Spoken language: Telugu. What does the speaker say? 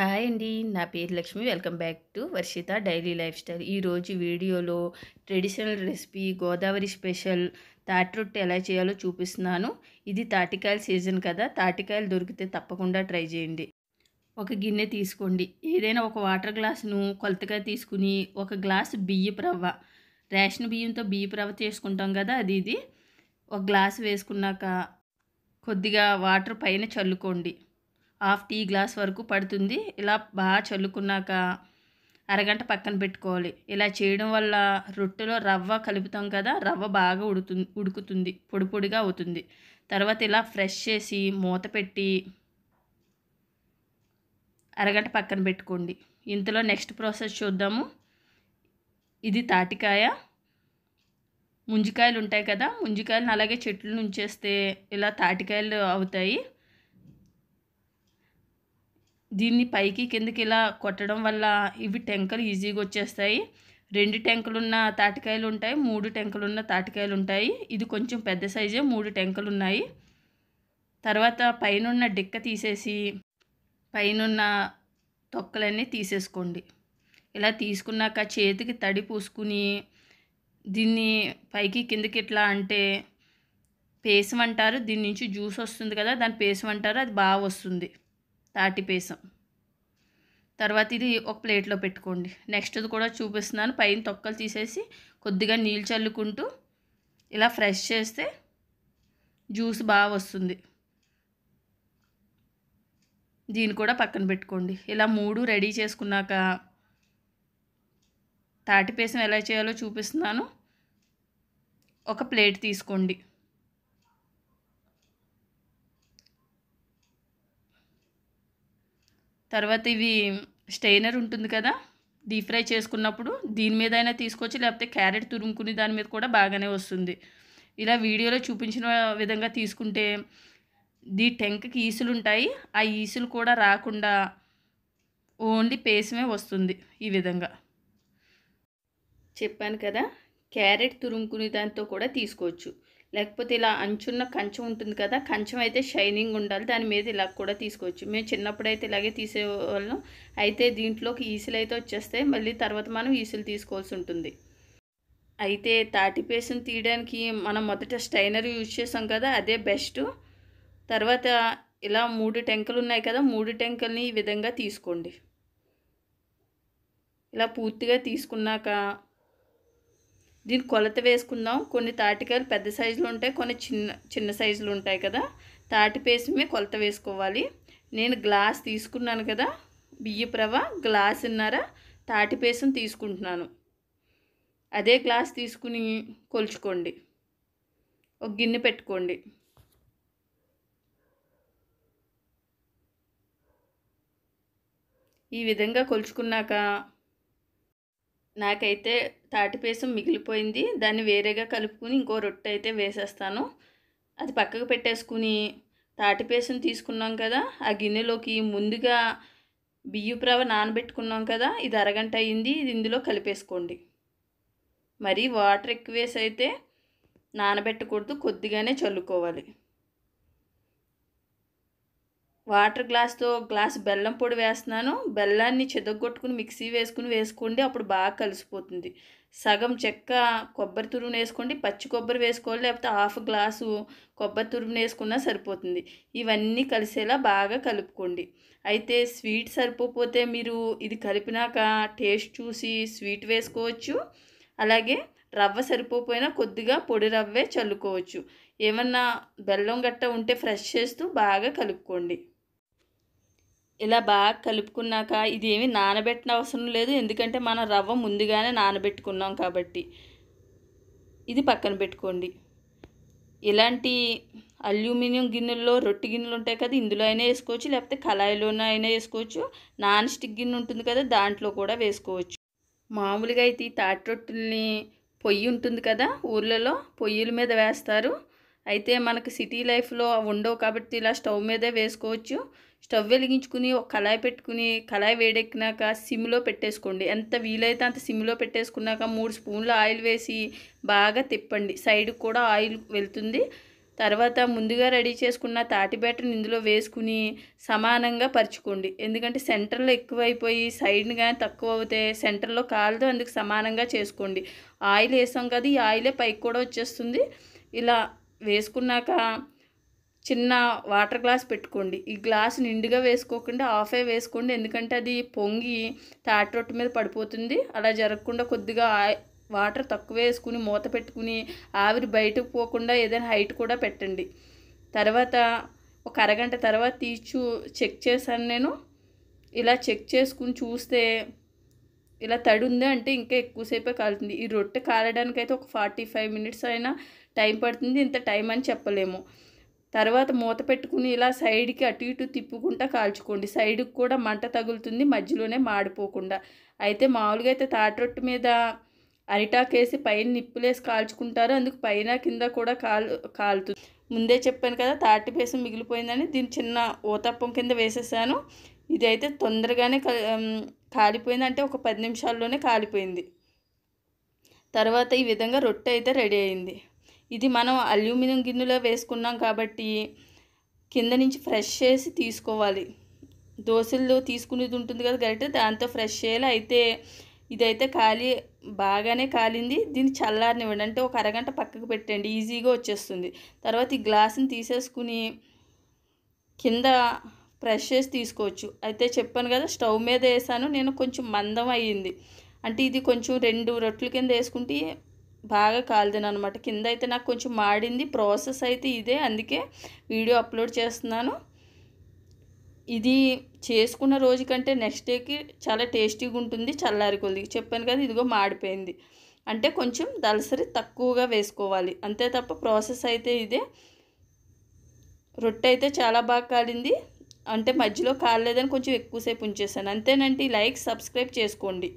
హాయ్ అండి. నా పేరు Lakshmi. Welcome back to Varshita daily life style. ఈరోజు వీడియోలో ట్రెడిషనల్ రెసిపీ గోదావరి స్పెషల్ తాటి రొట్టె ఎలా చేయాలో చూపిస్తున్నాను. ఇది తాటికాయల సీజన్ కదా, తాటికాయలు దొరికితే తప్పకుండా ట్రై చేయండి. ఒక గిన్నె తీసుకోండి. ఏదైనా ఒక వాటర్ గ్లాసును కొలతగా తీసుకుని ఒక గ్లాసు బియ్యపు రవ్వ, రేషన్ బియ్యంతో బియ్యపు రవ్వ చేసుకుంటాం కదా, ఇది ఒక గ్లాసు వేసుకున్నాక కొద్దిగా వాటర్ పైన చల్లుకోండి. హాఫ్ టీ గ్లాస్ వరకు పడుతుంది. ఇలా బాగా చల్లుకున్నాక అరగంట పక్కన పెట్టుకోవాలి. ఇలా చేయడం వల్ల రొట్టెలో రవ్వ కలుపుతాం కదా, రవ్వ బాగా ఉడుకుతుంది, పొడి పొడిగా అవుతుంది. తర్వాత ఇలా ఫ్రెష్ చేసి మూత పెట్టి అరగంట పక్కన పెట్టుకోండి. ఇంతలో నెక్స్ట్ ప్రాసెస్ చూద్దాము. ఇది తాటికాయ. ముంజికాయలు ఉంటాయి కదా, ముంజికాయలను అలాగే చెట్లు నుంచేస్తే ఇలా తాటికాయలు అవుతాయి. దీన్ని పైకి కిందకి ఇలా కొట్టడం వల్ల ఇవి టెంకలు ఈజీగా వచ్చేస్తాయి. 2 టెంకలున్న తాటికాయలు ఉంటాయి, 3 టెంకలున్న తాటికాయలు ఉంటాయి. ఇది కొంచెం పెద్ద సైజే, 3 టెంకలు ఉన్నాయి. తర్వాత పైనున్న డిక్క తీసేసి పైనున్న తొక్కలన్నీ తీసేసుకోండి. ఇలా తీసుకున్నాక చేతికి తడి పూసుకుని దీన్ని పైకి కిందకి ఇట్లా అంటే పేసం అంటారు. దీని నుంచి జ్యూస్ వస్తుంది కదా, దాని పేసం అంటారు. అది బాగా వస్తుంది, తాటి పేసం. తర్వాత ఇది ఒక ప్లేట్లో పెట్టుకోండి. నెక్స్ట్ది కూడా చూపిస్తున్నాను. పైన తొక్కలు తీసేసి కొద్దిగా నీళ్ళు చల్లుకుంటూ ఇలా ఫ్రెష్ చేస్తే జ్యూస్ బాగా వస్తుంది. దీన్ని కూడా పక్కన పెట్టుకోండి. ఇలా 3 రెడీ చేసుకున్నాక తాటి పేసం ఎలా చేయాలో చూపిస్తున్నాను. ఒక ప్లేట్ తీసుకోండి. తర్వాత ఇవి స్టెయినర్ ఉంటుంది కదా, డీప్ ఫ్రై చేసుకున్నప్పుడు దీని మీద అయినా తీసుకోవచ్చు, లేకపోతే క్యారెట్ తురుముకుని దాని మీద కూడా బాగానే వస్తుంది. ఇలా వీడియోలో చూపించిన విధంగా తీసుకుంటే టెంకకి ఈసులు ఉంటాయి, ఆ ఈసులు కూడా రాకుండా ఓన్లీ పేసమే వస్తుంది. ఈ విధంగా చెప్పాను కదా, క్యారెట్ తురుముకుని దాంతో కూడా తీసుకోవచ్చు. లేకపోతే ఇలా అంచున్న కంచం ఉంటుంది కదా, కంచం అయితే షైనింగ్ ఉండాలి, దాని మీద ఇలా కూడా తీసుకోవచ్చు. మేము చిన్నప్పుడైతే ఇలాగే తీసేవాళ్ళం. అయితే దీంట్లోకి ఈసులు అయితే వచ్చేస్తాయి, మళ్ళీ తర్వాత మనం ఈసులు తీసుకోవాల్సి ఉంటుంది. అయితే తాటి పేసం తీయడానికి మనం మొదట స్టైనర్ యూజ్ చేసాం కదా, అదే బెస్ట్. తర్వాత ఇలా 3 టెంకలు ఉన్నాయి కదా, 3 టెంకల్ని ఈ విధంగా తీసుకోండి. ఇలా పూర్తిగా తీసుకున్నాక దీని కొలత వేసుకుందాం. కొన్ని తాటికాయలు పెద్ద సైజులో ఉంటాయి, కొన్ని చిన్న సైజులు ఉంటాయి కదా. తాటి పేసమే కొలత వేసుకోవాలి. నేను గ్లాస్ తీసుకున్నాను కదా, బియ్యపు రవ్వ గ్లాసున్నర తాటి పేసం తీసుకుంటున్నాను. అదే గ్లాస్ తీసుకుని కొలుచుకోండి. ఒక గిన్నె పెట్టుకోండి. ఈ విధంగా కొలుచుకున్నాక నాకైతే తాటిపేసం మిగిలిపోయింది. దాన్ని వేరేగా కలుపుకుని ఇంకో రొట్టె అయితే వేసేస్తాను. అది పక్కకు పెట్టేసుకుని తాటిపేసం తీసుకున్నాం కదా, ఆ గిన్నెలోకి ముందుగా బియ్యపు రవ్వ నానబెట్టుకున్నాం కదా, ఇది అరగంట అయింది. ఇది ఇందులో కలిపేసుకోండి. మరీ వాటర్ ఎక్కువ వేసి అయితే నానబెట్టకూడదు, కొద్దిగానే చల్లుకోవాలి. వాటర్ గ్లాస్తో గ్లాస్ బెల్లం పొడి వేస్తున్నాను. బెల్లాన్ని చితగొట్టుకుని మిక్సీ వేసుకోండి, అప్పుడు బాగా కలిసిపోతుంది. సగం చెక్క కొబ్బరి తురుమును వేసుకోండి, పచ్చి కొబ్బరి వేసుకోవాలి, లేకపోతే హాఫ్ గ్లాసు కొబ్బరి తురుమును వేసుకున్నా సరిపోతుంది. ఇవన్నీ కలిసేలా బాగా కలుపుకోండి. అయితే స్వీట్ సరిపోతే మీరు ఇది కలిపినాక టేస్ట్ చూసి స్వీట్ వేసుకోవచ్చు. అలాగే రవ్వ సరిపోయినా కొద్దిగా పొడి రవ్వే చల్లుకోవచ్చు. ఏమన్నా బెల్లం గట్ట ఉంటే ఫ్రెష్ చేస్తూ బాగా కలుపుకోండి. ఇలా బాగా కలుపుకున్నాక ఇదేమి నానబెట్టిన అవసరం లేదు, ఎందుకంటే మనం రవ్వ ముందుగానే నానబెట్టుకున్నాం కాబట్టి. ఇది పక్కన పెట్టుకోండి. ఇలాంటి అల్యూమినియం గిన్నెల్లో రొట్టె గిన్నెలు ఉంటాయి కదా, ఇందులో అయినా వేసుకోవచ్చు, లేకపోతే కళాయిలోనే అయినా వేసుకోవచ్చు. నాన్ స్టిక్ గిన్నె ఉంటుంది కదా, దాంట్లో కూడా వేసుకోవచ్చు. మామూలుగా అయితే ఈ తాటి రొట్టెల్ని పొయ్యి ఉంటుంది కదా, ఊర్లలో పొయ్యిల మీద వేస్తారు. అయితే మనకు సిటీ లైఫ్లో ఉండవు కాబట్టి ఇలా స్టవ్ మీదే వేసుకోవచ్చు. స్టవ్ వెలిగించుకుని ఒక కళాయి పెట్టుకుని, కళాయి వేడెక్కినాక సిమ్లో పెట్టేసుకోండి. ఎంత వీలైతే అంత సిమ్లో పెట్టేసుకున్నాక 3 స్పూన్ల ఆయిల్ వేసి బాగా తిప్పండి. సైడ్కి కూడా ఆయిల్ వెళ్తుంది. తర్వాత ముందుగా రెడీ చేసుకున్న తాటి బ్యాటర్ని ఇందులో వేసుకుని సమానంగా పరుచుకోండి. ఎందుకంటే సెంటర్లో ఎక్కువైపోయి సైడ్ని కానీ తక్కువ అవుతే సెంటర్లో కాలదు, అందుకు సమానంగా చేసుకోండి. ఆయిల్ వేసాం కదా, ఈ ఆయిలే పైకి కూడా వచ్చేస్తుంది. ఇలా వేసుకున్నాక చిన్న వాటర్ గ్లాస్ పెట్టుకోండి. ఈ గ్లాస్ నిండుగా వేసుకోకుండా హాఫే వేసుకోండి, ఎందుకంటే అది పొంగి తాటి రొట్టె మీద పడిపోతుంది. అలా జరగకుండా కొద్దిగా వాటర్ తక్కువ వేసుకుని మూత పెట్టుకుని ఆవిరి బయటకు పోకుండా ఏదైనా హైట్ కూడా పెట్టండి. తర్వాత ఒక అరగంట తర్వాత తీసి చెక్ చేశాను నేను. ఇలా చెక్ చేసుకుని చూస్తే ఇలా తడి ఉంది అంటే ఇంకా ఎక్కువసేపే కాలుతుంది. ఈ రొట్టె కాలడానికైతే ఒక 45 మినిట్స్ అయినా టైం పడుతుంది, ఇంత టైం అని చెప్పలేము. తర్వాత మూత పెట్టుకుని ఇలా సైడ్కి అటు ఇటు తిప్పుకుంటా కాల్చుకోండి. సైడ్కి కూడా మంట తగులుతుంది, మధ్యలోనే మాడిపోకుండా. అయితే మామూలుగా అయితే తాటి రొట్టె మీద అరిటాకేసి పైన నిప్పులేసి కాల్చుకుంటారు, అందుకు పైన కింద కూడా కాలుతుంది. ముందే చెప్పాను కదా తాటి పేసం మిగిలిపోయిందని దీన్ని చిన్న ఊతప్పం కింద వేసేసాను. ఇదైతే తొందరగానే కాలిపోయింది, అంటే ఒక 10 నిమిషాల్లోనే కాలిపోయింది. తర్వాత ఈ విధంగా రొట్టె అయితే రెడీ అయింది. ఇది మనం అల్యూమినియం గిన్నెలో వేసుకున్నాం కాబట్టి కింద నుంచి ఫ్రెష్ చేసి తీసుకోవాలి. దోశల్లో తీసుకునేది ఉంటుంది కదా గరిటె, దాంతో ఫ్రెష్ చేయాలి. అయితే ఇదైతే బాగానే కాలింది. దీన్ని చల్లారనివ్వండి, అంటే ఒక అరగంట పక్కకు పెట్టండి, ఈజీగా వచ్చేస్తుంది. తర్వాత ఈ గ్లాసుని తీసేసుకుని కింద ప్రెస్ చేసి తీసుకోవచ్చు. అయితే చెప్పాను కదా స్టవ్ మీద వేసాను నేను, కొంచెం మందం అయ్యింది. అంటే ఇది కొంచెం 2 రొట్టెల కింద వేసుకుంటే బాగా కాలింది అనమాట. కింద అయితే నాకు కొంచెం మాడింది. ప్రాసెస్ అయితే ఇదే, అందుకే వీడియో అప్లోడ్ చేస్తున్నాను. ఇది చేసుకున్న రోజు కంటే నెక్స్ట్ డేకి చాలా టేస్టీగా ఉంటుంది. చల్లారి కొద్ది చెప్పాను కదా, ఇదిగో మాడిపోయింది. అంటే కొంచెం దలసరి తక్కువగా వేసుకోవాలి అంతే తప్ప ప్రాసెస్ అయితే ఇదే. రొట్టె అయితే చాలా బాగా కాలింది, అంటే మధ్యలో కాలేదని కొంచెం ఎక్కువసేపు ఉంచేసాను అంతేనండి. లైక్ సబ్స్క్రైబ్ చేసుకోండి.